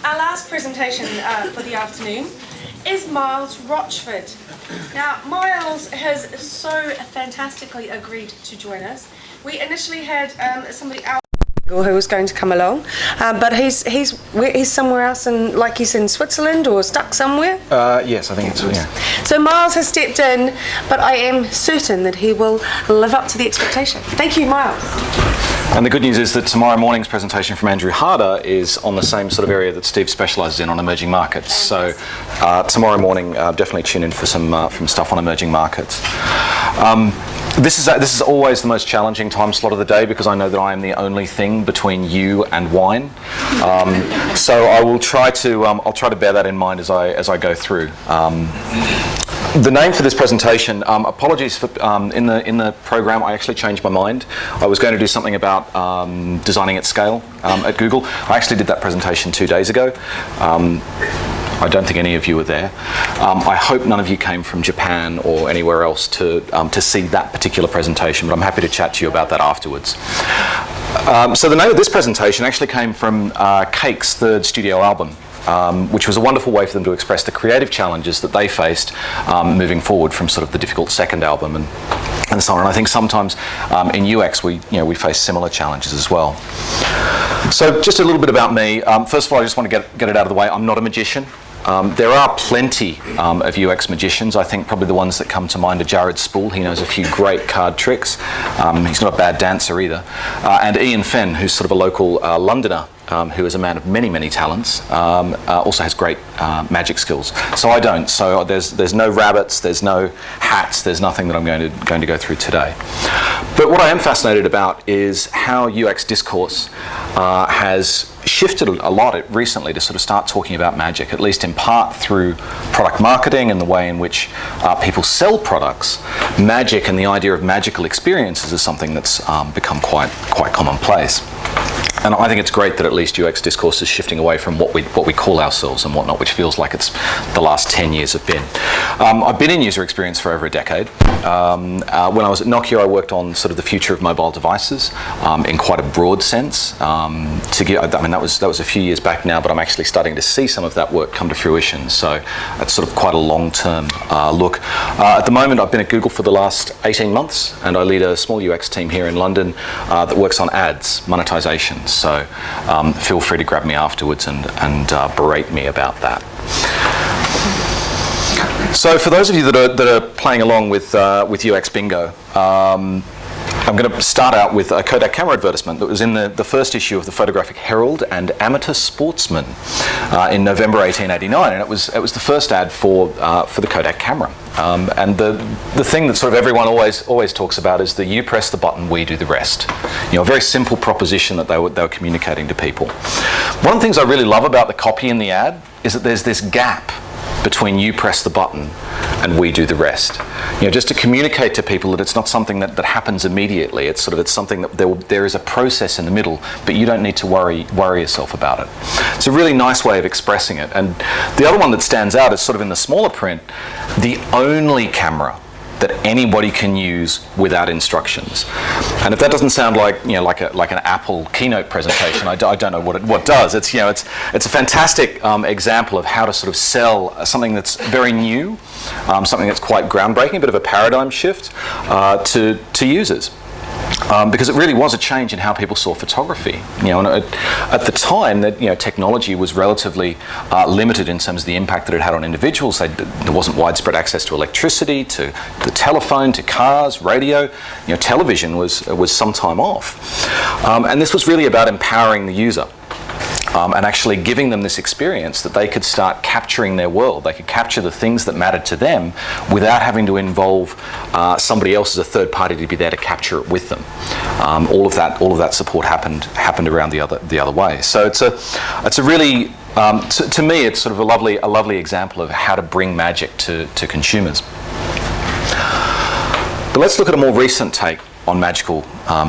our last presentation for the afternoon is Miles Rochford. Now, Miles has so fantastically agreed to join us. We initially had somebody else who was going to come along, but he's somewhere else, like he's in Switzerland or stuck somewhere. Yes, I think it's yeah. So Miles has stepped in, but I am certain that he will live up to the expectation. Thank you, Miles. And the good news is that tomorrow morning's presentation from Andrew Harder is on the same sort of area that Steve specialises in, on emerging markets. So tomorrow morning, definitely tune in for some from stuff on emerging markets. This is always the most challenging time slot of the day because I know that I am the only thing between you and wine. So I will try to I'll try to bear that in mind as I go through. The name for this presentation, apologies for in the program I actually changed my mind. I was going to do something about designing at scale at Google. I actually did that presentation 2 days ago. I don't think any of you were there. I hope none of you came from Japan or anywhere else to see that particular presentation, but I'm happy to chat to you about that afterwards. So the name of this presentation actually came from Cake's third studio album, which was a wonderful way for them to express the creative challenges that they faced moving forward from sort of the difficult second album and so on. And I think sometimes in UX we face similar challenges as well. So just a little bit about me. First of all, I just want to get it out of the way. I'm not a magician. There are plenty of UX magicians. I think probably the ones that come to mind are Jared Spool. He knows a few great card tricks. He's not a bad dancer either. And Ian Fenn, who's sort of a local Londoner, who is a man of many, many talents, also has great magic skills. So I don't. So there's no rabbits, there's no hats, there's nothing that I'm going to go through today. But what I am fascinated about is how UX discourse has shifted a lot recently to sort of start talking about magic, at least in part through product marketing and the way in which people sell products. Magic and the idea of magical experiences is something that's become quite commonplace. And I think it's great that at least UX discourse is shifting away from what we call ourselves and whatnot, which feels like it's the last 10 years have been. I've been in user experience for over a decade. When I was at Nokia, I worked on sort of the future of mobile devices in quite a broad sense. I mean, that was a few years back now, but I'm actually starting to see some of that work come to fruition. So it's sort of quite a long-term look. At the moment, I've been at Google for the last 18 months, and I lead a small UX team here in London that works on ads, monetization. So feel free to grab me afterwards and berate me about that. So for those of you that are playing along with UX Bingo, I'm going to start out with a Kodak camera advertisement that was in the first issue of the Photographic Herald and Amateur Sportsman in November 1889, and it was the first ad for the Kodak camera. And the thing that sort of everyone always talks about is that you press the button, we do the rest. A very simple proposition that they were communicating to people. One of the things I really love about the copy in the ad is that there's this gap between you press the button and we do the rest. Just to communicate to people that it's not something that happens immediately. It's something that there is a process in the middle, but you don't need to worry yourself about it. It's a really nice way of expressing it. And the other one that stands out is sort of in the smaller print, the only camera that anybody can use without instructions. And if that doesn't sound like like an Apple keynote presentation, I don't know what does. It's a fantastic example of how to sort of sell something that's very new, something that's quite groundbreaking, a bit of a paradigm shift to users. Because it really was a change in how people saw photography. And at the time that technology was relatively limited in terms of the impact that it had on individuals. There wasn't widespread access to electricity, to the telephone, to cars, radio. Television was some time off, and this was really about empowering the user. And actually giving them this experience that they could start capturing their world. They could capture the things that mattered to them without having to involve somebody else as a third party to be there to capture it with them. All of that support happened around the other way. So it's a really to me it's sort of a lovely example of how to bring magic to consumers. But let's look at a more recent take on magical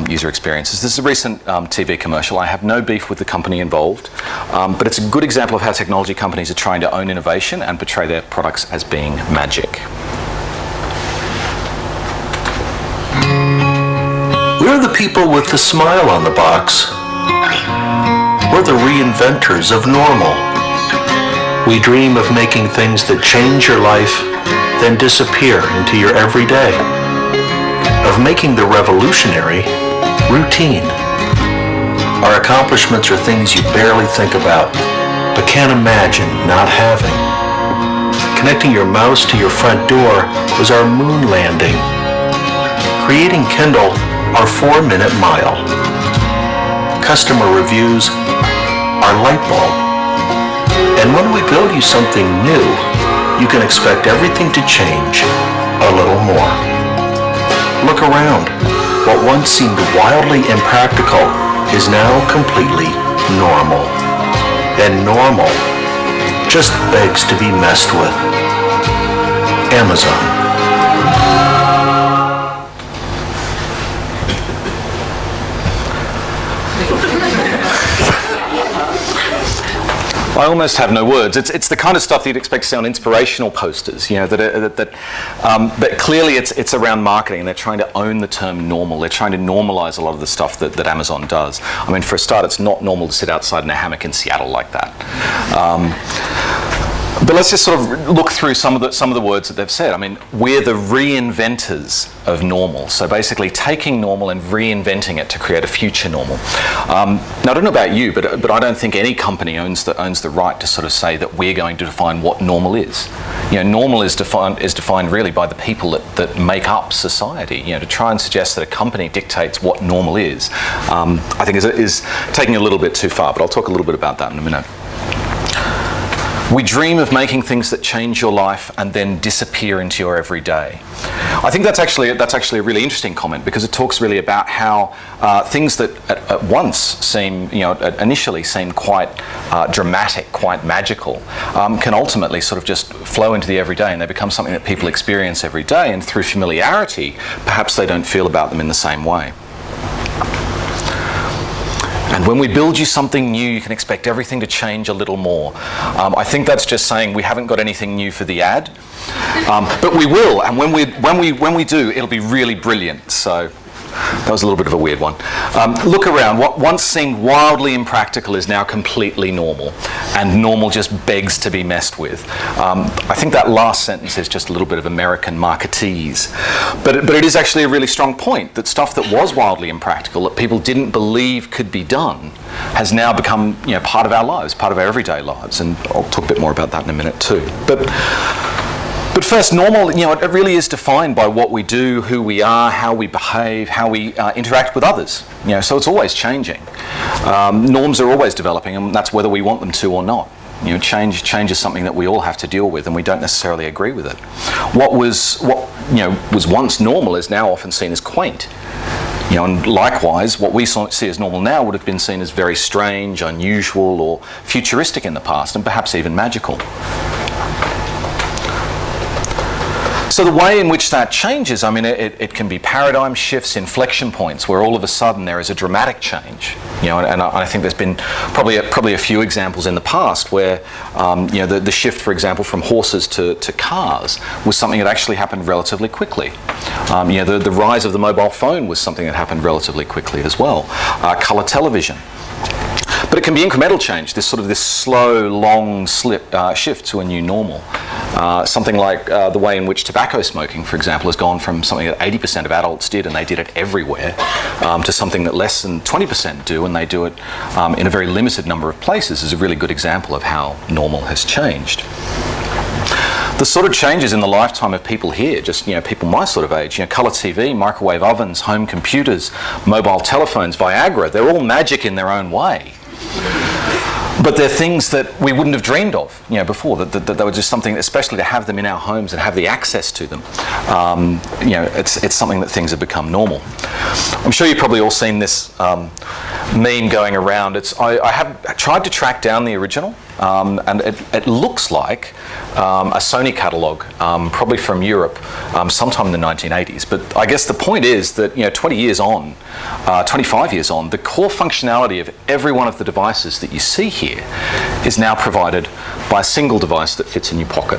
user experiences. This is a recent TV commercial. I have no beef with the company involved, but it's a good example of how technology companies are trying to own innovation and portray their products as being magic. We're the people with the smile on the box. We're the reinventors of normal. We dream of making things that change your life, then disappear into your everyday. Of making the revolutionary routine. Our accomplishments are things you barely think about, but can't imagine not having. Connecting your mouse to your front door was our moon landing. Creating Kindle, our 4-minute mile. Customer reviews, our light bulb. And when we build you something new, you can expect everything to change a little more. Look around. What once seemed wildly impractical is now completely normal. And normal just begs to be messed with. Amazon. I almost have no words. It's the kind of stuff that you'd expect to see on inspirational posters, you know, but clearly it's around marketing. They're trying to own the term normal. They're trying to normalize a lot of the stuff that Amazon does. I mean, for a start, it's not normal to sit outside in a hammock in Seattle like that. But let's just sort of look through some of the words that they've said. I mean, we're the reinventors of normal. So basically taking normal and reinventing it to create a future normal. Now, I don't know about you, but I don't think any company owns the right to sort of say that we're going to define what normal is. You know, normal is defined really by the people that make up society. You know, to try and suggest that a company dictates what normal is, I think is taking a little bit too far. But I'll talk a little bit about that in a minute. We dream of making things that change your life and then disappear into your everyday. I think that's actually a really interesting comment, because it talks really about how things that at once seem, you know, initially seem quite dramatic, quite magical, can ultimately sort of just flow into the everyday, and they become something that people experience every day, and through familiarity, perhaps they don't feel about them in the same way. And when we build you something new, you can expect everything to change a little more. I think that's just saying we haven't got anything new for the ad, but we will. And when we do, it'll be really brilliant. So that was a little bit of a weird one. Look around. What once seemed wildly impractical is now completely normal, and normal just begs to be messed with. I think that last sentence is just a little bit of American marketese, but it is actually a really strong point that stuff that was wildly impractical, that people didn't believe could be done, has now become, you know, part of our lives, part of our everyday lives, and I'll talk a bit more about that in a minute too. But first, normal, you know, it really is defined by what we do, who we are, how we behave, how we interact with others. You know, so it's always changing. Norms are always developing, and that's whether we want them to or not. You know, change is something that we all have to deal with, and we don't necessarily agree with it. What was once normal is now often seen as quaint. You know, and likewise, what we see as normal now would have been seen as very strange, unusual, or futuristic in the past, and perhaps even magical. So the way in which that changes, I mean, it can be paradigm shifts, inflection points, where all of a sudden there is a dramatic change. You know, and I think there's been probably a few examples in the past where, you know, the shift, for example, from horses to cars was something that actually happened relatively quickly. You know, the rise of the mobile phone was something that happened relatively quickly as well. Colour television. But it can be incremental change, this slow, long shift to a new normal. Something like the way in which tobacco smoking, for example, has gone from something that 80% of adults did, and they did it everywhere, to something that less than 20% do, and they do it in a very limited number of places, is a really good example of how normal has changed. The sort of changes in the lifetime of people here, just, you know, people my sort of age, you know, colour TV, microwave ovens, home computers, mobile telephones, Viagra, they're all magic in their own way. But they're things that we wouldn't have dreamed of, you know, before. That they were just something, especially to have them in our homes and have the access to them. You know, it's something that things have become normal. I'm sure you've probably all seen this meme going around. I have tried to track down the original, and it looks like a Sony catalogue, probably from Europe, sometime in the 1980s. But I guess the point is that, you know, 25 years on, the core functionality of every one of the devices that you see here is now provided by a single device that fits in your pocket.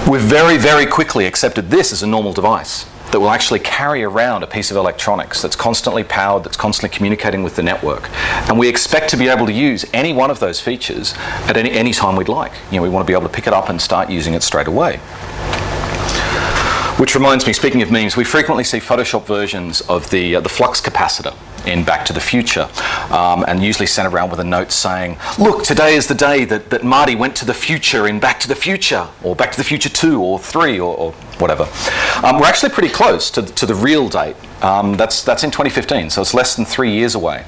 We've very, very quickly accepted this as a normal device. that will actually carry around a piece of electronics that's constantly powered, that's constantly communicating with the network. And we expect to be able to use any one of those features at any time we'd like. We want to be able to pick it up and start using it straight away. Which reminds me, speaking of memes, we frequently see Photoshop versions of the flux capacitor in Back to the Future, and usually sent around with a note saying, look, today is the day that Marty went to the future in Back to the Future, or Back to the Future 2 or 3 or whatever. We're actually pretty close to the real date. That's in 2015, so it's less than 3 years away.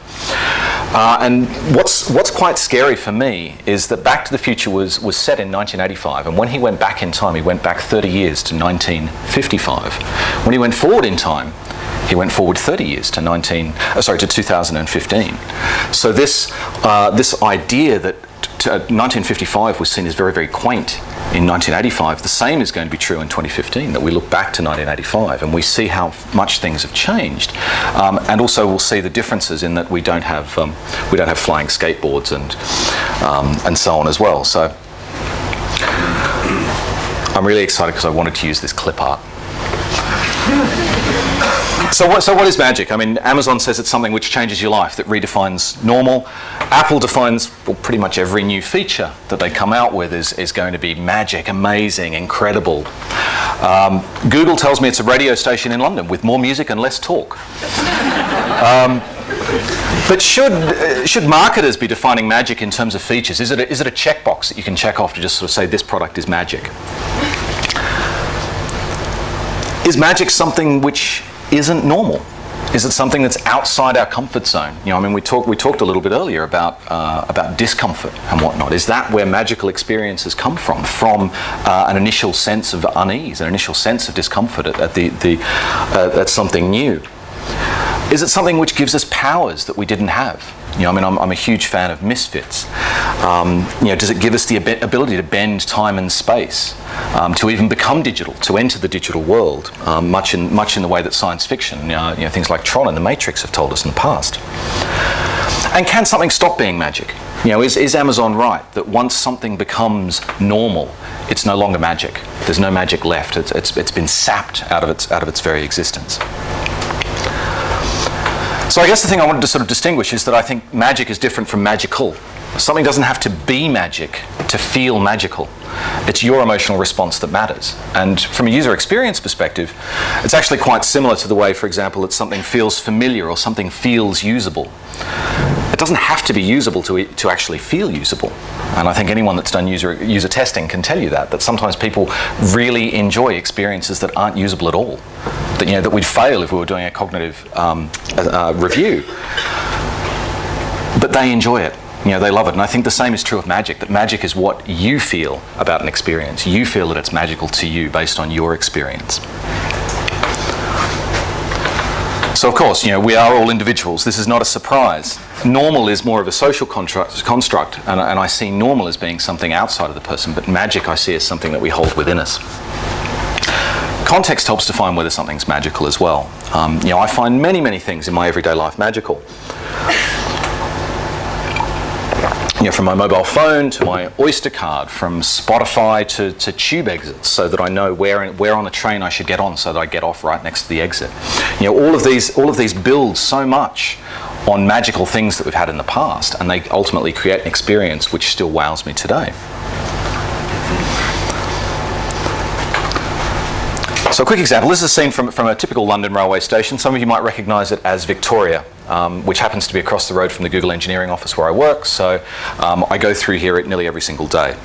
And what's quite scary for me is that Back to the Future was set in 1985, and when he went back in time, he went back 30 years to 1955. When he went forward in time, he went forward 30 years to 2015. So this idea that 1955 was seen as very, very quaint in 1985, the same is going to be true in 2015, that we look back to 1985 and we see how much things have changed. And also we'll see the differences in that we don't have flying skateboards and so on as well. So I'm really excited because I wanted to use this clip art. So what is magic? I mean, Amazon says it's something which changes your life, that redefines normal. Apple defines, well, pretty much every new feature that they come out with is going to be magic, amazing, incredible. Google tells me it's a radio station in London with more music and less talk. But should marketers be defining magic in terms of features? Is it a checkbox that you can check off to just sort of say this product is magic? Is magic something which isn't normal? Is it something that's outside our comfort zone? I mean, we talked a little bit earlier about discomfort and whatnot. Is that where magical experiences come from? From an initial sense of unease, an initial sense of discomfort at something new? Is it something which gives us powers that we didn't have? I mean, I'm a huge fan of Misfits. Does it give us the ability to bend time and space, to even become digital, to enter the digital world, much in the way that science fiction, things like Tron and The Matrix have told us in the past? And can something stop being magic? Is Amazon right that once something becomes normal, it's no longer magic? There's no magic left. It's been sapped out of its very existence. So I guess the thing I wanted to sort of distinguish is that I think magic is different from magical. Something doesn't have to be magic to feel magical. It's your emotional response that matters. And from a user experience perspective, it's actually quite similar to the way, for example, that something feels familiar or something feels usable. It doesn't have to be usable to actually feel usable. And I think anyone that's done user testing can tell you that sometimes people really enjoy experiences that aren't usable at all. That we'd fail if we were doing a cognitive review. But they enjoy it. They love it. And I think the same is true of magic, that magic is what you feel about an experience. You feel that it's magical to you based on your experience. So of course, we are all individuals. This is not a surprise. Normal is more of a social construct, and I see normal as being something outside of the person, but magic I see as something that we hold within us. Context helps define whether something's magical as well. I find many things in my everyday life magical. From my mobile phone to my Oyster card, from Spotify to tube exits, so that I know where on the train I should get on, so that I get off right next to the exit. All of these build so much on magical things that we've had in the past, and they ultimately create an experience which still wows me today. So a quick example, this is a scene from a typical London railway station. Some of you might recognise it as Victoria, which happens to be across the road from the Google engineering office where I work, so I go through here nearly every single day.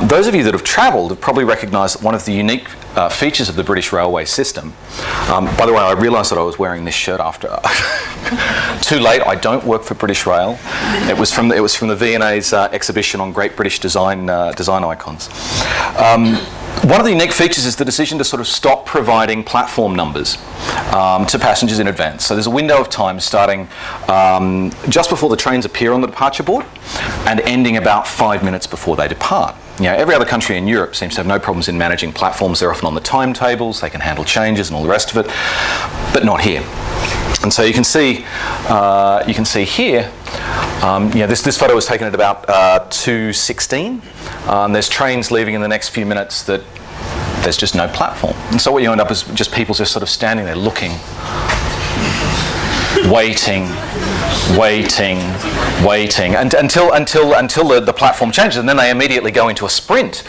Those of you that have travelled have probably recognised one of the unique features of the British railway system. By the way, I realised that I was wearing this shirt after. Too late, I don't work for British Rail. It was from the V&A's exhibition on Great British design icons. One of the unique features is the decision to sort of stop providing platform numbers to passengers in advance. So there's a window of time starting just before the trains appear on the departure board and ending about 5 minutes before they depart. Every other country in Europe seems to have no problems in managing platforms. They're often on the timetables, they can handle changes and all the rest of it, but not here. And so you can see here, this photo was taken at about 2:16. There's trains leaving in the next few minutes that there's just no platform. And so what you end up is just people just sort of standing there looking, waiting, and until the platform changes, and then they immediately go into a sprint,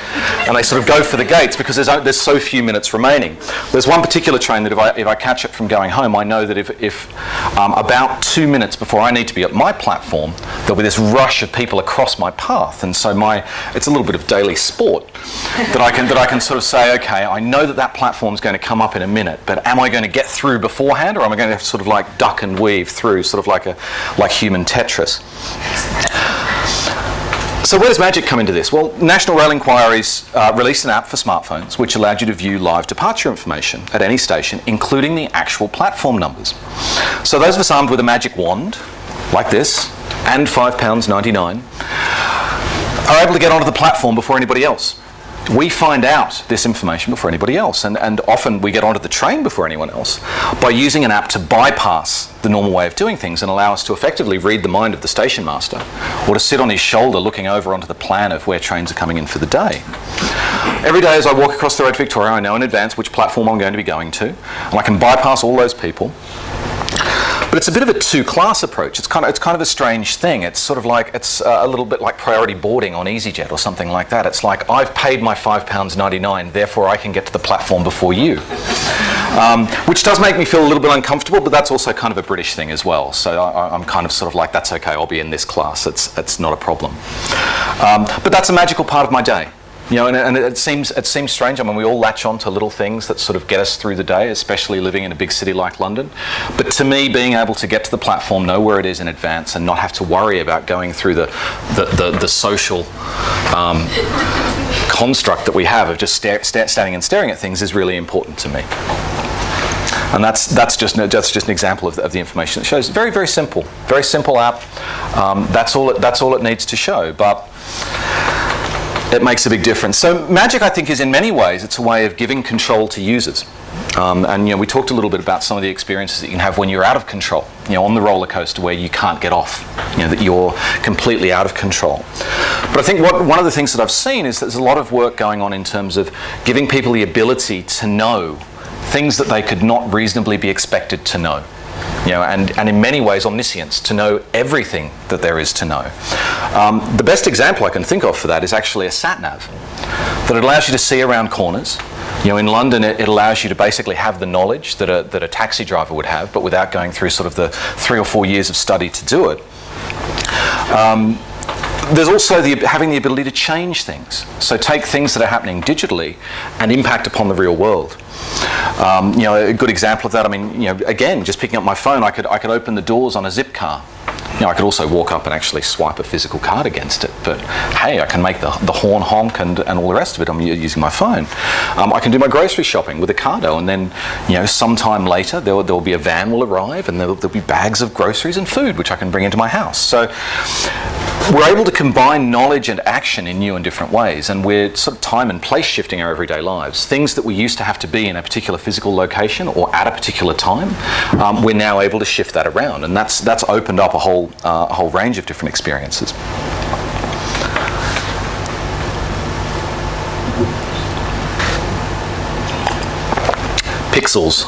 and they sort of go for the gates because there's so few minutes remaining. There's one particular train that if I catch it from going home, I know that if about 2 minutes before I need to be at my platform, there'll be this rush of people across my path, and so it's a little bit of daily sport that I can sort of say, okay, I know that platform's going to come up in a minute, but am I going to get through beforehand, or am I going to sort of like duck and weave through, sort of like human Tetris? So where does magic come into this? Well, National Rail Inquiries released an app for smartphones which allowed you to view live departure information at any station, including the actual platform numbers. So those of us armed with a magic wand, like this, and £5.99, are able to get onto the platform before anybody else. We find out this information before anybody else, and often we get onto the train before anyone else by using an app to bypass the normal way of doing things and allow us to effectively read the mind of the station master, or to sit on his shoulder looking over onto the plan of where trains are coming in for the day. Every day as I walk across the road to Victoria, I know in advance which platform I'm going to be going to, and I can bypass all those people. But it's a bit of a two-class approach. It's kind of a strange thing. It's sort of like, it's a little bit like priority boarding on EasyJet or something like that. It's like, I've paid my £5.99, therefore I can get to the platform before you. Which does make me feel a little bit uncomfortable, but that's also kind of a British thing as well. So I'm kind of sort of like, that's okay, I'll be in this class. It's not a problem. But that's a magical part of my day. You know, and it seems strange. I mean, we all latch on to little things that sort of get us through the day, especially living in a big city like London. But to me, being able to get to the platform, know where it is in advance, and not have to worry about going through the social construct that we have of just standing and staring at things is really important to me. And that's just an example of the information that shows. Very, very simple app. That's all it needs to show, but it makes a big difference. So magic, I think, is in many ways, it's a way of giving control to users. And you know, we talked a little bit about some of the experiences that you can have when you're out of control, you know, on the roller coaster where you can't get off, you know, that you're completely out of control. But I think one of the things that I've seen is that there's a lot of work going on in terms of giving people the ability to know things that they could not reasonably be expected to know. You know, and in many ways omniscience, to know everything that there is to know. The best example I can think of for that is actually a sat-nav, that it allows you to see around corners. You know, in London it allows you to basically have the knowledge that a taxi driver would have, but without going through sort of the 3 or 4 years of study to do it. There's also having the ability to change things. So take things that are happening digitally and impact upon the real world. You know, a good example of that, I mean, you know, again, just picking up my phone, I could open the doors on a zip car. You know, I could also walk up and actually swipe a physical card against it, but hey, I can make the horn honk and all the rest of it. I'm using my phone. I can do my grocery shopping with a cardo, and then, you know, sometime later there will be a van will arrive, and there'll be bags of groceries and food which I can bring into my house. So we're able to combine knowledge and action in new and different ways, and we're sort of time and place shifting our everyday lives. Things that we used to have to be in a particular physical location or at a particular time, we're now able to shift that around, and that's opened up a whole range of different experiences. Pixels.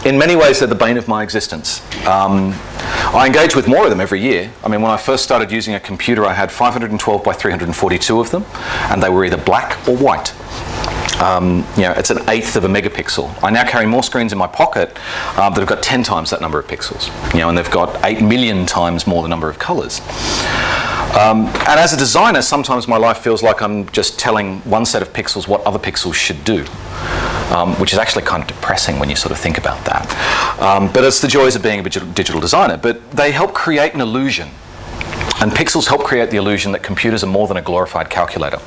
In many ways, they're the bane of my existence. I engage with more of them every year. I mean, when I first started using a computer, I had 512 by 342 of them, and they were either black or white. You know, it's an eighth of a megapixel. I now carry more screens in my pocket that have got 10 times that number of pixels. You know, and they've got 8 million times more the number of colours. And as a designer, sometimes my life feels like I'm just telling one set of pixels what other pixels should do. Which is actually kind of depressing when you sort of think about that. But it's the joys of being a digital designer. But they help create an illusion. And pixels help create the illusion that computers are more than a glorified calculator.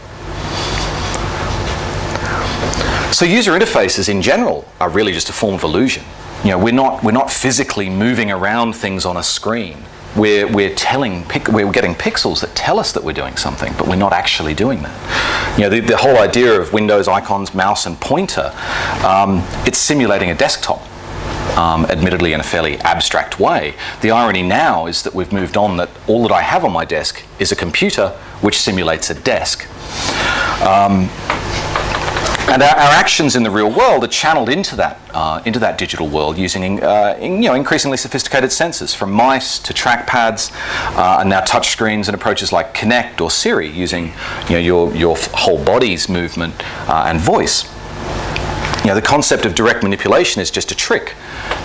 So user interfaces in general are really just a form of illusion. You know, we're not physically moving around things on a screen. We're getting pixels that tell us that we're doing something, but we're not actually doing that. You know, the whole idea of Windows icons, mouse, and pointer, it's simulating a desktop, admittedly in a fairly abstract way. The irony now is that we've moved on, that all that I have on my desk is a computer which simulates a desk. And our actions in the real world are channeled into that digital world using increasingly sophisticated sensors, from mice to trackpads, and now touch screens and approaches like Kinect or Siri, using your whole body's movement and voice. The concept of direct manipulation is just a trick.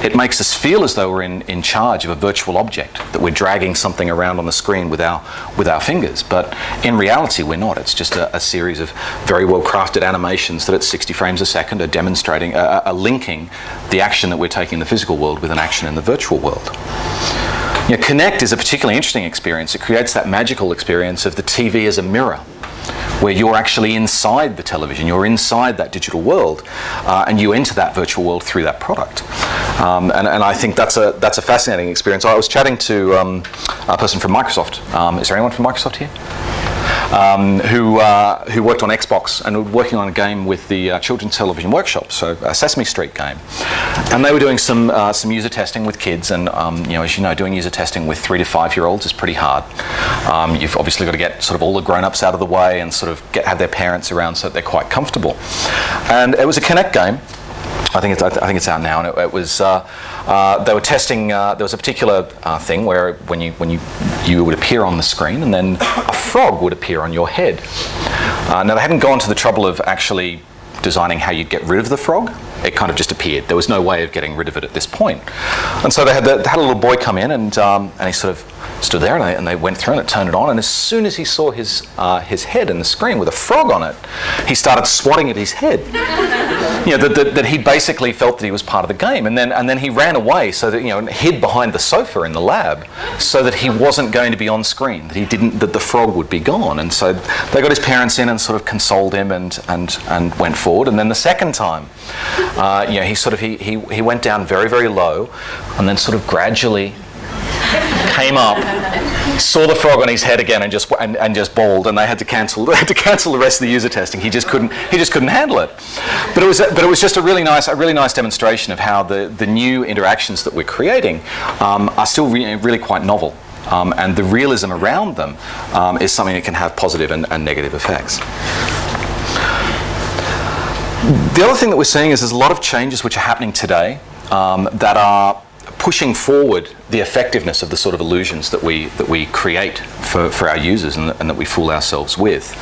It makes us feel as though we're in charge of a virtual object, that we're dragging something around on the screen with our fingers. But in reality, we're not. It's just a series of very well-crafted animations that at 60 frames a second are demonstrating, are linking the action that we're taking in the physical world with an action in the virtual world. Kinect is a particularly interesting experience. It creates that magical experience of the TV as a mirror, where you're actually inside the television, you're inside that digital world, and you enter that virtual world through that product. And I think that's a fascinating experience. I was chatting to a person from Microsoft. Is there anyone from Microsoft here? Who worked on Xbox and were working on a game with the Children's Television Workshop, so a Sesame Street game. And they were doing some user testing with kids, and as you know, doing user testing with 3 to 5-year-olds is pretty hard. You've obviously got to get sort of all the grown-ups out of the way and sort of have their parents around so that they're quite comfortable. And it was a Kinect game. I think it's out now, and it was they were testing. There was a particular thing where when you would appear on the screen, and then a frog would appear on your head. Now they hadn't gone to the trouble of actually designing how you'd get rid of the frog. It kind of just appeared. There was no way of getting rid of it at this point. And so they had a little boy come in, and he sort of stood there, and they went through and it turned it on. And as soon as he saw his head in the screen with a frog on it, he started swatting at his head. That he basically felt that he was part of the game, and then he ran away, so that and hid behind the sofa in the lab, so that he wasn't going to be on screen. That the frog would be gone. And so they got his parents in and sort of consoled him and went forward. And then the second time, he went down very, very low, and then sort of gradually came up, saw the frog on his head again, and just bawled, and they had to cancel the rest of the user testing. He just couldn't handle it. But it was just a really nice demonstration of how the new interactions that we're creating are still really quite novel. And the realism around them is something that can have positive and negative effects. The other thing that we're seeing is there's a lot of changes which are happening today that are pushing forward the effectiveness of the sort of illusions that we create for our users and that we fool ourselves with.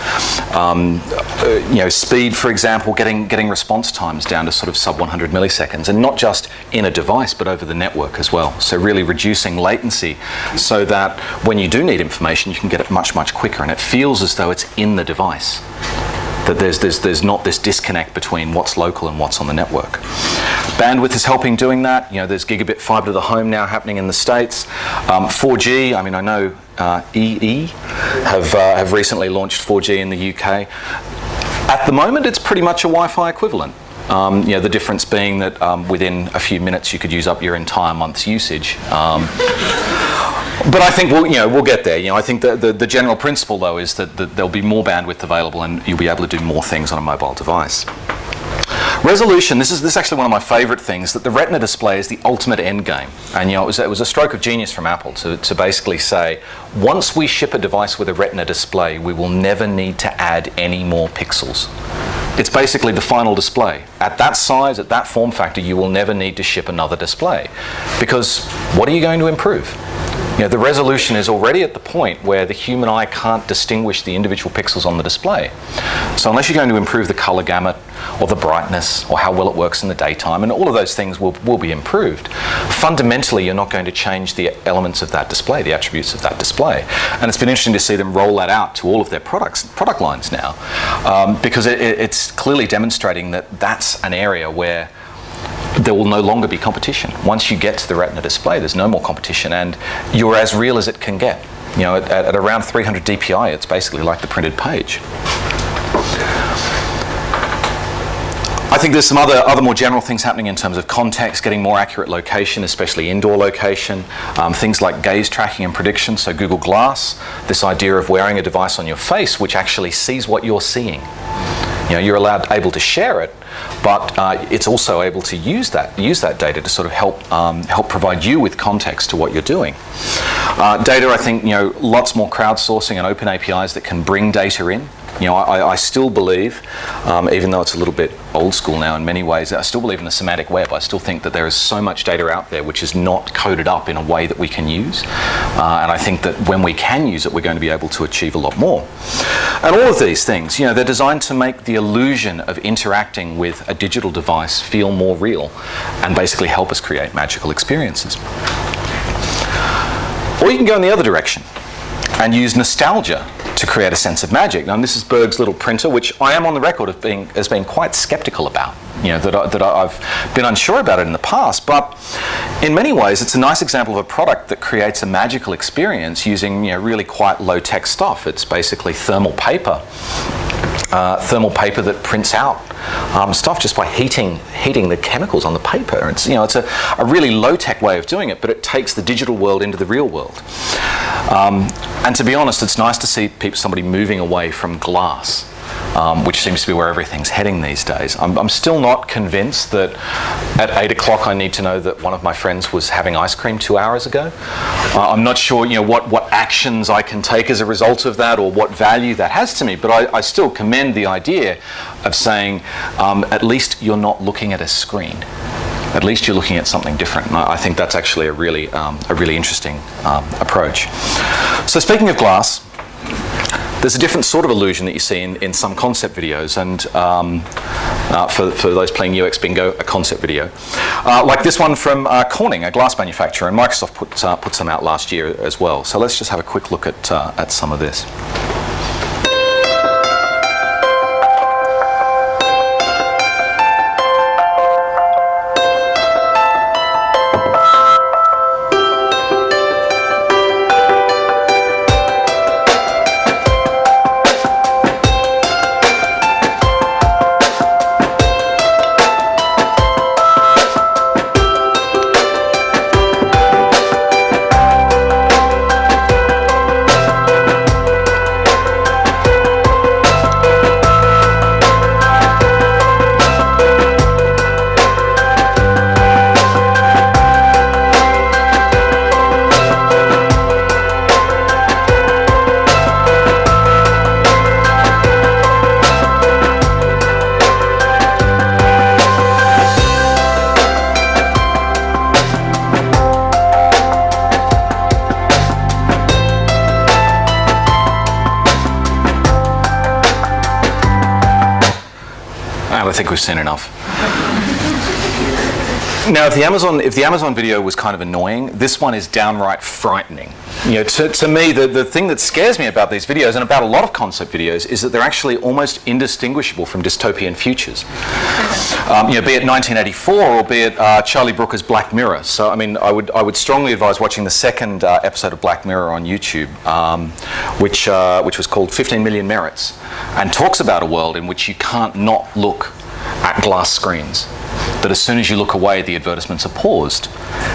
Speed, for example, getting response times down to sort of sub 100 milliseconds, and not just in a device but over the network as well. So really reducing latency so that when you do need information, you can get it much, much quicker, and it feels as though it's in the device. That there's not this disconnect between what's local and what's on the network. Bandwidth is helping doing that. There's gigabit fiber to the home now happening in the States. 4G, I know EE have recently launched 4G in the UK. At the moment, it's pretty much a Wi-Fi equivalent. The difference being that within a few minutes you could use up your entire month's usage. But I think we'll get there. I think the general principle though is that there'll be more bandwidth available, and you'll be able to do more things on a mobile device. Resolution. This is actually one of my favourite things. That the Retina display is the ultimate end game, and it was a stroke of genius from Apple to basically say, once we ship a device with a Retina display, we will never need to add any more pixels. It's basically the final display. At that size, at that form factor, you will never need to ship another display, because what are you going to improve? The resolution is already at the point where the human eye can't distinguish the individual pixels on the display. So unless you're going to improve the color gamut or the brightness or how well it works in the daytime, and all of those things will be improved, fundamentally you're not going to change the elements of that display, the attributes of that display. And it's been interesting to see them roll that out to all of their product lines now, because it's clearly demonstrating that that's an area where there will no longer be competition. Once you get to the Retina display, there's no more competition, and you're as real as it can get. At around 300 dpi, it's basically like the printed page. I think there's some other more general things happening in terms of context, getting more accurate location, especially indoor location, things like gaze tracking and prediction. So Google Glass, this idea of wearing a device on your face which actually sees what you're seeing. You're able to share it, but it's also able to use that data to sort of help provide you with context to what you're doing. Data, I think, lots more crowdsourcing and open APIs that can bring data in. You know, I still believe, even though it's a little bit old school now in many ways, I still believe in the semantic web. I still think that there is so much data out there which is not coded up in a way that we can use. And I think that when we can use it, we're going to be able to achieve a lot more. And all of these things, you know, they're designed to make the illusion of interacting with a digital device feel more real and basically help us create magical experiences. Or you can go in the other direction and use nostalgia to create a sense of magic. Now, this is Berg's little printer, which I am on the record of being quite skeptical about. You know, that I've been unsure about it in the past, but in many ways it's a nice example of a product that creates a magical experience using, you know, really quite low-tech stuff. It's basically thermal paper that prints out stuff just by heating the chemicals on the paper. It's, you know, it's a really low-tech way of doing it, but it takes the digital world into the real world. And to be honest, it's nice to see somebody moving away from glass, which seems to be where everything's heading these days. I'm still not convinced that at 8 o'clock I need to know that one of my friends was having ice cream 2 hours ago. I'm not sure, you know, what actions I can take as a result of that or what value that has to me, but I still commend the idea of saying at least you're not looking at a screen. At least you're looking at something different. And I think that's actually a really interesting approach. So speaking of glass, there's a different sort of illusion that you see in some concept videos, and for those playing UX Bingo, a concept video. Like this one from Corning, a glass manufacturer, and Microsoft put some out last year as well. So let's just have a quick look at some of this. I think we've seen enough. Now, if the Amazon video was kind of annoying, this one is downright frightening. You know, to me, the thing that scares me about these videos and about a lot of concept videos is that they're actually almost indistinguishable from dystopian futures. You know, be it 1984 or be it Charlie Brooker's Black Mirror. So, I mean, I would strongly advise watching the second episode of Black Mirror on YouTube, which was called 15 Million Merits, and talks about a world in which you can't not look at glass screens. That as soon as you look away, the advertisements are paused.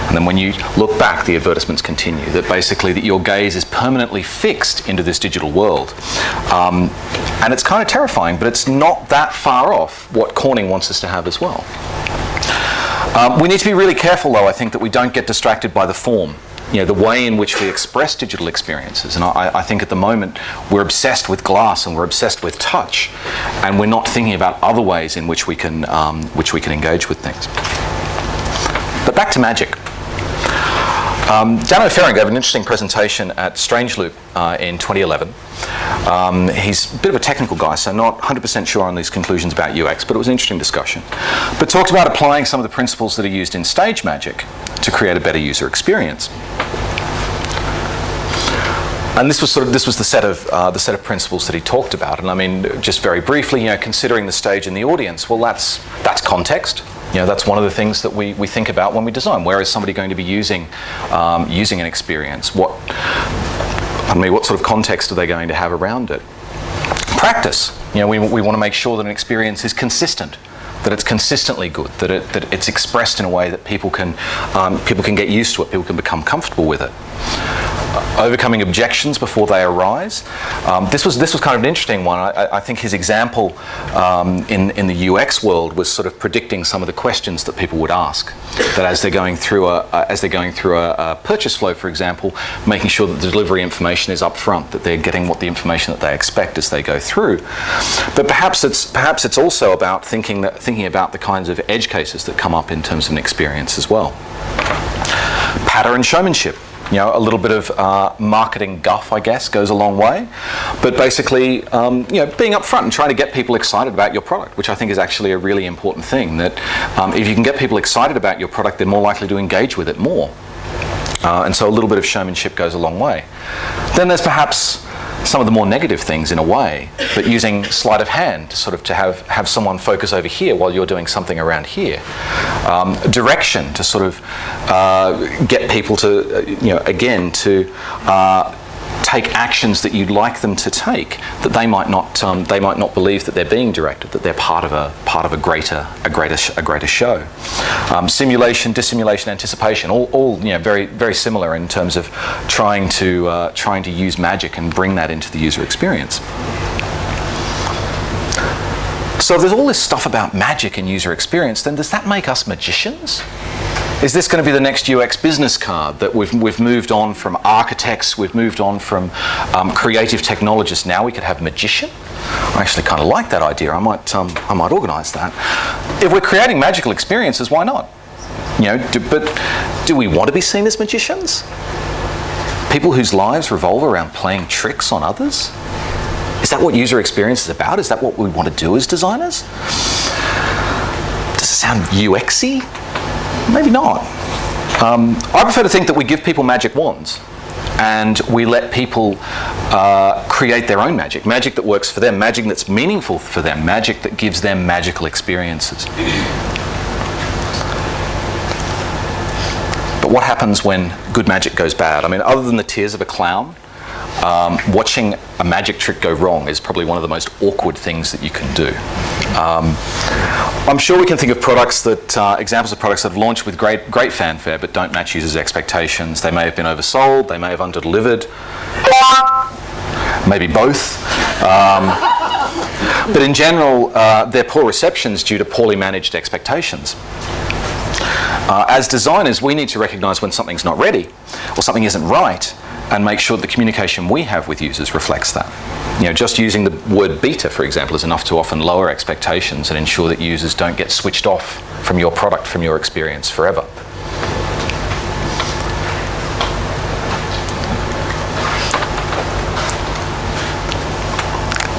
And then when you look back, the advertisements continue. That basically that your gaze is permanently fixed into this digital world. And it's kind of terrifying, but it's not that far off what Corning wants us to have as well. We need to be really careful, though, I think, that we don't get distracted by the form. You know, the way in which we express digital experiences. And I think at the moment we're obsessed with glass and we're obsessed with touch, and we're not thinking about other ways in which we can engage with things. But back to magic. Dan O'Ferring gave an interesting presentation at Strange Loop in 2011. He's a bit of a technical guy, so not 100% sure on these conclusions about UX, but it was an interesting discussion. But talked about applying some of the principles that are used in stage magic to create a better user experience. And this was the set of principles that he talked about. And I mean, just very briefly, you know, considering the stage and the audience, well, that's context. You know, that's one of the things that we think about when we design. Where is somebody going to be using an experience? What sort of context are they going to have around it? Practice. You know, we want to make sure that an experience is consistent, that it's consistently good, that it's expressed in a way that people can get used to it, people can become comfortable with it. overcoming objections before they arise. This was kind of an interesting one. I think his example in the UX world was sort of predicting some of the questions that people would ask. That as they're going through a purchase flow, for example, making sure that the delivery information is up front, that they're getting what the information that they expect as they go through. But perhaps it's also about thinking about the kinds of edge cases that come up in terms of an experience as well. Patter and showmanship. You know, a little bit of marketing guff, I guess, goes a long way. But basically, you know, being upfront and trying to get people excited about your product, which I think is actually a really important thing. That if you can get people excited about your product, they're more likely to engage with it more. And so a little bit of showmanship goes a long way. Then there's perhaps some of the more negative things in a way, but using sleight of hand to sort of to have someone focus over here while you're doing something around here. Direction to sort of get people to, you know, again, to take actions that you'd like them to take, that they might not believe that they're being directed, that they're part of a greater show. Simulation, dissimulation, anticipation, all you know, very very similar in terms of trying to use magic and bring that into the user experience. So if there's all this stuff about magic and user experience, then does that make us magicians? Is this going to be the next UX business card, that we've moved on from architects, we've moved on from creative technologists, now we could have magician? I actually kind of like that idea. I might organise that. If we're creating magical experiences, why not? You know, but do we want to be seen as magicians? People whose lives revolve around playing tricks on others? Is that what user experience is about? Is that what we want to do as designers? Does it sound UX-y? Maybe not. I prefer to think that we give people magic wands and we let people create their own magic. Magic that works for them, magic that's meaningful for them, magic that gives them magical experiences. But what happens when good magic goes bad? I mean, other than the tears of a clown, watching a magic trick go wrong is probably one of the most awkward things that you can do. I'm sure we can think of products that, examples of products that have launched with great fanfare but don't match users' expectations. They may have been oversold, they may have underdelivered, maybe both. But in general, their poor reception's due to poorly managed expectations. As designers, we need to recognise when something's not ready or something isn't right, and make sure that the communication we have with users reflects that. You know, just using the word beta, for example, is enough to often lower expectations and ensure that users don't get switched off from your product, from your experience forever.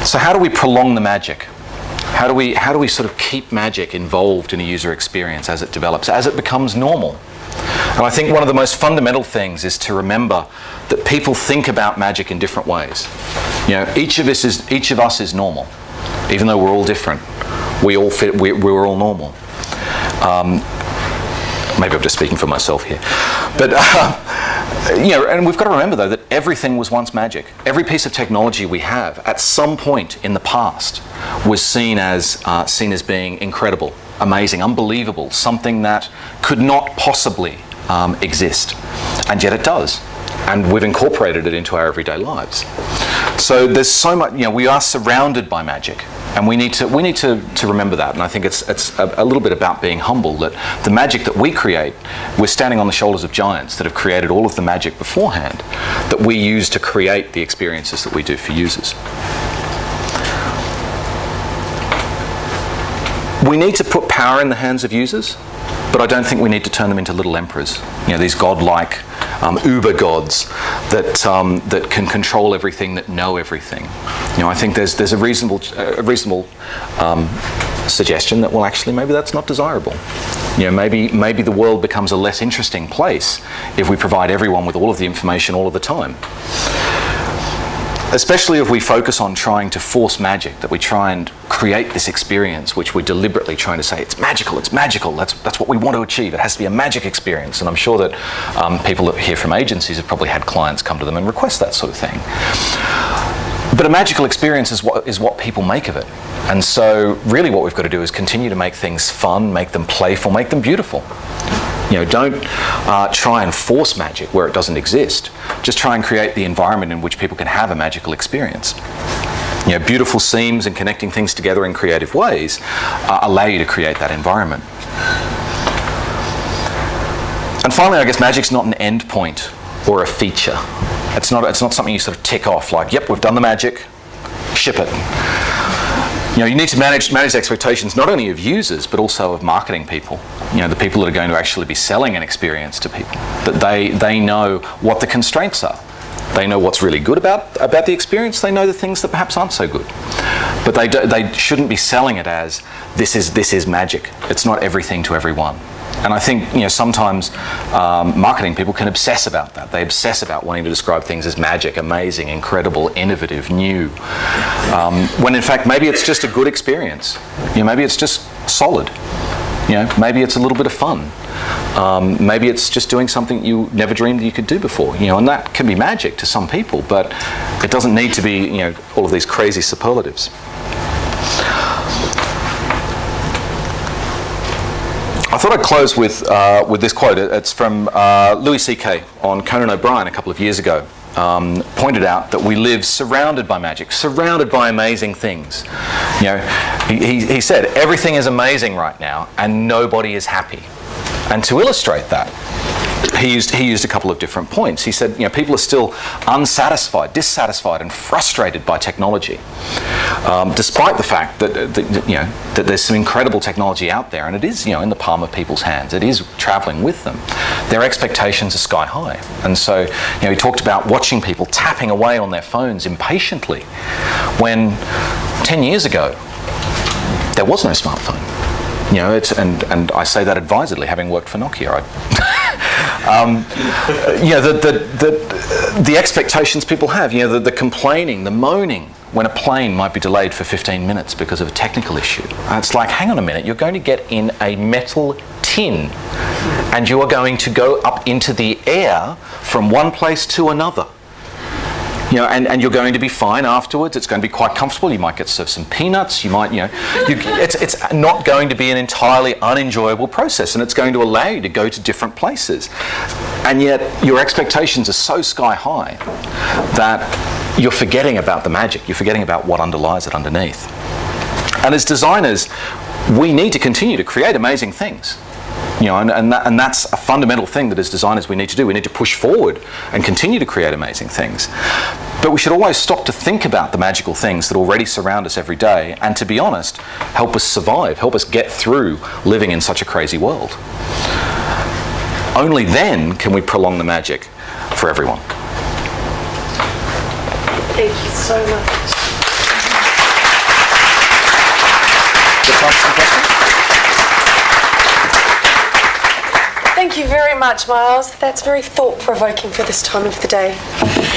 So how do we prolong the magic? How do we sort of keep magic involved in a user experience as it develops, as it becomes normal? And I think one of the most fundamental things is to remember that people think about magic in different ways. You know, each of us is normal, even though we're all different. We all fit. We're all normal. Maybe I'm just speaking for myself here, but you know, and we've got to remember though that everything was once magic. Every piece of technology we have, at some point in the past, was seen as being incredible, amazing, unbelievable, something that could not possibly exist, and yet it does, and we've incorporated it into our everyday lives. So there's so much, you know, we are surrounded by magic, and we need to remember that. And I think it's a little bit about being humble, that the magic that we create, we're standing on the shoulders of giants that have created all of the magic beforehand that we use to create the experiences that we do for users. We need to put power in the hands of users, but I don't think we need to turn them into little emperors. You know, these godlike uber gods that can control everything, that know everything. You know, I think there's a reasonable suggestion that, well, actually maybe that's not desirable. You know, maybe the world becomes a less interesting place if we provide everyone with all of the information all of the time. Especially if we focus on trying to force magic, that we try and create this experience which we're deliberately trying to say, it's magical, that's what we want to achieve, it has to be a magic experience. And I'm sure that people that hear from agencies have probably had clients come to them and request that sort of thing. But a magical experience is what people make of it. And so really what we've got to do is continue to make things fun, make them playful, make them beautiful. You Don't try and force magic where it doesn't exist. Just try and create the environment in which people can have a magical experience. Beautiful seams and connecting things together in creative ways allow you to create that environment. And finally, I guess magic's not an end point or a feature. It's not something you sort of tick off like, yep, we've done the magic, ship it. You need to manage expectations not only of users but also of marketing people. The people that are going to actually be selling an experience to people. That they know what the constraints are. They know what's really good about the experience. They know the things that perhaps aren't so good. But they shouldn't be selling it as this is magic. It's not everything to everyone. And I think sometimes marketing people can obsess about that. They obsess about wanting to describe things as magic, amazing, incredible, innovative, new. When in fact maybe it's just a good experience. Maybe it's just solid. Maybe it's a little bit of fun. Maybe it's just doing something you never dreamed you could do before. And that can be magic to some people, but it doesn't need to be all of these crazy superlatives. I thought I'd close with this quote. It's from Louis C.K. on Conan O'Brien a couple of years ago. Pointed out that we live surrounded by magic, surrounded by amazing things. He said, everything is amazing right now and nobody is happy. And to illustrate that, he used a couple of different points. He said, people are still unsatisfied, dissatisfied, and frustrated by technology, despite the fact that there's some incredible technology out there, and it is in the palm of people's hands. It is travelling with them. Their expectations are sky high, and so he talked about watching people tapping away on their phones impatiently, when 10 years ago there was no smartphone. And I say that advisedly, having worked for Nokia. The expectations people have, the complaining, the moaning when a plane might be delayed for 15 minutes because of a technical issue. And it's like, hang on a minute, you're going to get in a metal tin and you are going to go up into the air from one place to another. And you're going to be fine afterwards. It's going to be quite comfortable. You might get served some peanuts. You might, it's not going to be an entirely unenjoyable process, and it's going to allow you to go to different places. And yet, your expectations are so sky high that you're forgetting about the magic. You're forgetting about what underlies it underneath. And as designers, we need to continue to create amazing things. And that's a fundamental thing that as designers we need to do. We need to push forward and continue to create amazing things. But we should always stop to think about the magical things that already surround us every day and, to be honest, help us survive, help us get through living in such a crazy world. Only then can we prolong the magic for everyone. Thank you so much. Good time for some questions? Thank you very much, Miles. That's very thought-provoking for this time of the day.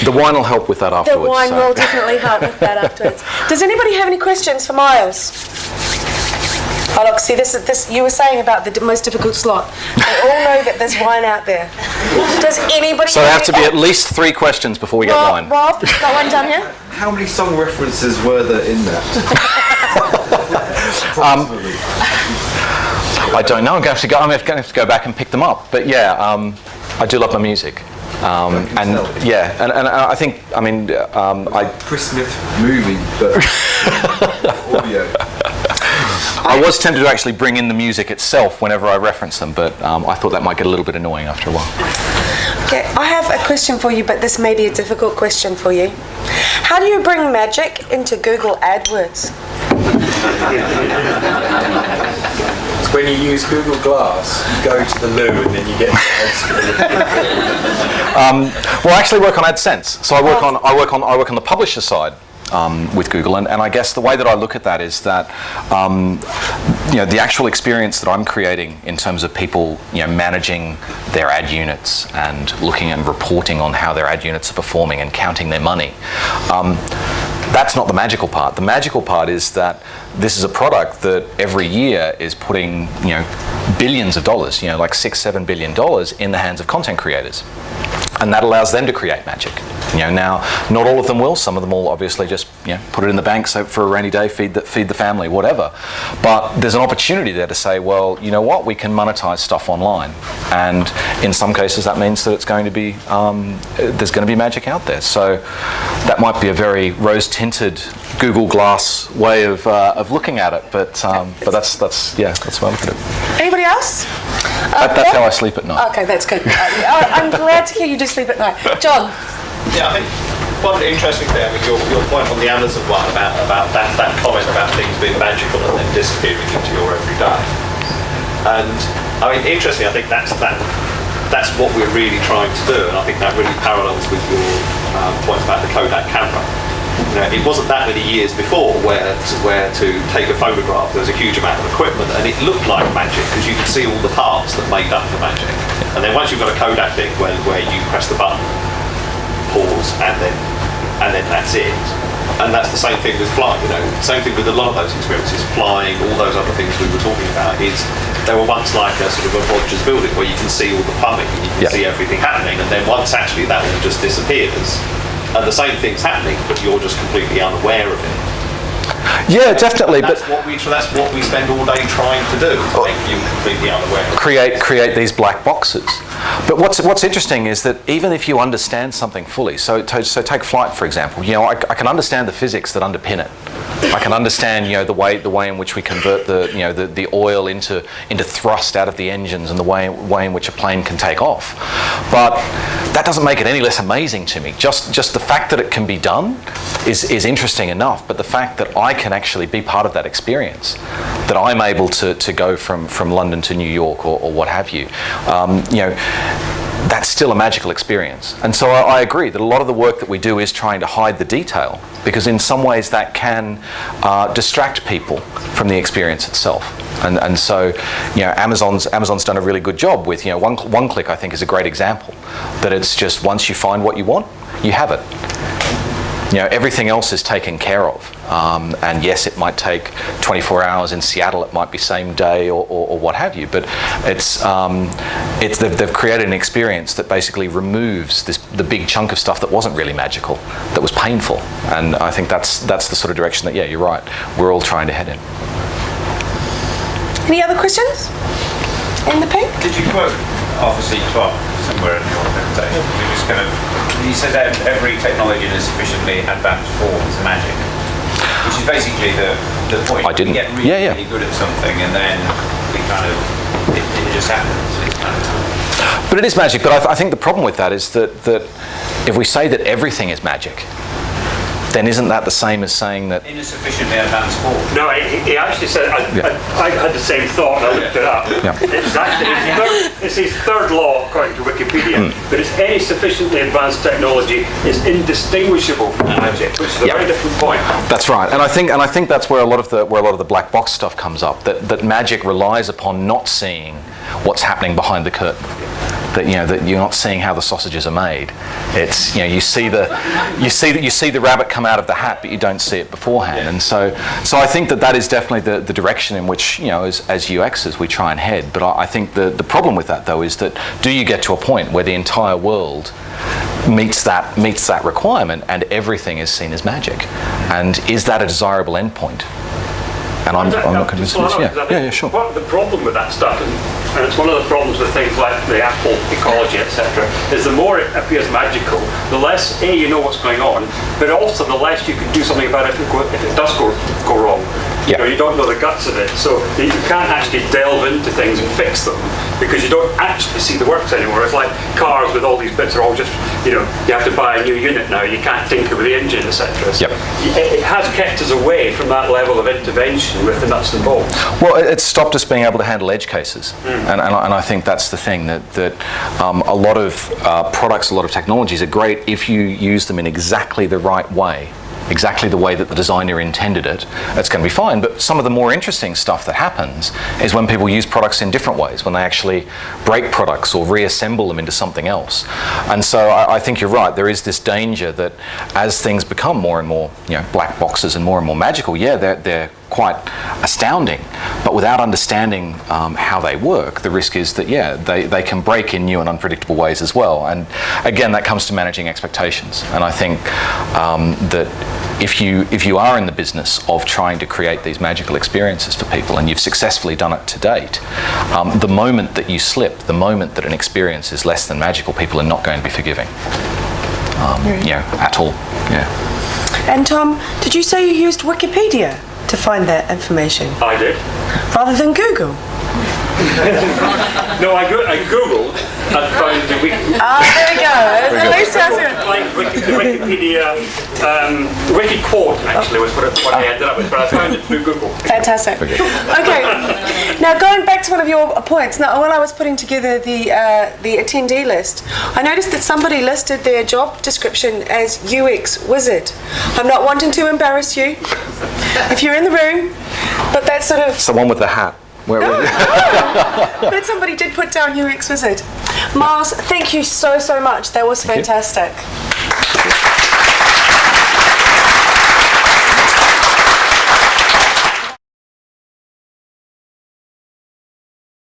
The wine will help with that afterwards. The wine will definitely help with that afterwards. Does anybody have any questions for Miles? Oh, look, see, this you were saying about the most difficult slot. They all know that there's wine out there. Does anybody... So there have to be at least 3 questions before we get wine. Rob, got one down here? How many song references were there in that? I don't know. I'm going to have to go back and pick them up. But yeah, I do love my music. And I think, Chris Smith movie, but audio. I was tempted to actually bring in the music itself whenever I reference them, but I thought that might get a little bit annoying after a while. Okay, I have a question for you, but this may be a difficult question for you. How do you bring magic into Google AdWords? It's when you use Google Glass, you go to the loo and then you get ads. Well, I actually work on AdSense, so I work on the publisher side. With Google, and I guess the way that I look at that is that the actual experience that I'm creating in terms of people managing their ad units and looking and reporting on how their ad units are performing and counting their money, that's not the magical part. The magical part is that this is a product that every year is putting billions of dollars, like $6-7 billion in the hands of content creators, and that allows them to create magic. Now, not all of them will. Some of them will obviously just put it in the bank, save for a rainy day, feed the family, whatever. But there's an opportunity there to say, well, you know what, we can monetize stuff online, and in some cases that means that it's going to be there's going to be magic out there. So that might be a very rose-tinted Google Glass way of looking at it, but that's the way I look at it. Anybody else? That's how I sleep at night. Okay, that's good. I'm glad to hear you do sleep at night. John? Yeah, I think one interesting thing, I mean, your point on the Amazon one about that comment about things being magical and then disappearing into your everyday. And I mean, interesting, I think that's what we're really trying to do, and I think that really parallels with your point about the Kodak camera. It wasn't that many years before where to take a photograph, there was a huge amount of equipment, and it looked like magic because you could see all the parts that made up the magic. And then once you've got a Kodak thing where you press the button, pause, and then that's it. And that's the same thing with flying. Same thing with a lot of those experiences, flying, all those other things we were talking about. Is they were once like a sort of a Rogers building where you can see all the plumbing and you can see everything happening, and then once actually that all just disappears. And the same thing's happening, but you're just completely unaware of it. Yeah, definitely. That's what we spend all day trying to do. Make you completely unaware. Create these black boxes. But what's interesting is that even if you understand something fully, so take flight for example. I can understand the physics that underpin it. I can understand the way in which we convert the oil into thrust out of the engines, and the way in which a plane can take off. But that doesn't make it any less amazing to me. Just the fact that it can be done is interesting enough. But the fact that I can actually be part of that experience, that I'm able to go from London to New York or what have you, that's still a magical experience. And so I agree that a lot of the work that we do is trying to hide the detail, because in some ways that can distract people from the experience itself. And so Amazon's done a really good job with one click. I think is a great example, that it's just once you find what you want, you have it. Everything else is taken care of. And yes, it might take 24 hours in Seattle, it might be same day or what have you, but they've created an experience that basically removes the big chunk of stuff that wasn't really magical, that was painful. And I think that's the sort of direction that, you're right, we're all trying to head in. Any other questions? In the pink? Did you quote Arthur C. Clarke somewhere in your presentation? It was he said that every technology in a sufficiently advanced form is magic, which is basically the point. I didn't. You get really good at something, and then it just happens. But it is magic. But I think the problem with that is that if we say that everything is magic, then isn't that the same as saying that... In a sufficiently advanced form. No, he actually said, I had the same thought, and I looked it up. Yeah. It's actually it's his third law, according to Wikipedia, but it's any sufficiently advanced technology is indistinguishable from magic, which is a very different point. That's right, and I think that's where a lot of the black box stuff comes up. That magic relies upon not seeing what's happening behind the curtain. That you're not seeing how the sausages are made. It's you see the rabbit come out of the hat, but you don't see it beforehand. And so I think that is definitely the direction in which as UXers we try and head. But I think the problem with that though is that do you get to a point where the entire world meets that requirement and everything is seen as magic, and is that a desirable endpoint? And I'm not convinced of this. Yeah, sure. The problem with that stuff, and it's one of the problems with things like the Apple ecology, etc., is the more it appears magical, the less you know what's going on, but also the less you can do something about it if it does go wrong. You don't know the guts of it, so you can't actually delve into things and fix them because you don't actually see the works anymore. It's like cars with all these bits are all just, you have to buy a new unit now, you can't tinker with the engine, etc. So it has kept us away from that level of intervention with the nuts and bolts. Well, it's stopped us being able to handle edge cases, and I think that's the thing, that a lot of products, a lot of technologies are great if you use them in exactly the right way. Exactly the way that the designer intended it, it's going to be fine. But some of the more interesting stuff that happens is when people use products in different ways, when they actually break products or reassemble them into something else. And so I think you're right, there is this danger that as things become more and more black boxes and more magical, they're quite astounding, but without understanding how they work, the risk is that, yeah, they can break in new and unpredictable ways as well. And again, that comes to managing expectations. And I think that if you are in the business of trying to create these magical experiences for people, and you've successfully done it to date, the moment that you slip, the moment that an experience is less than magical, people are not going to be forgiving, at all. Yeah. And Tom, did you say you used Wikipedia to find that information? I did. Rather than Google? No, I googled and found the Wiki. There we go. At least that's it. Like Wikipedia, Wiki quote actually was what I ended up with, but I found it through Google. Fantastic. Okay. Now going back to one of your points. Now, while I was putting together the attendee list, I noticed that somebody listed their job description as UX wizard. I'm not wanting to embarrass you if you're in the room, but that's sort of. It's the one with the hat. But somebody did put down UX wizard. Miles, thank you so much. That was fantastic.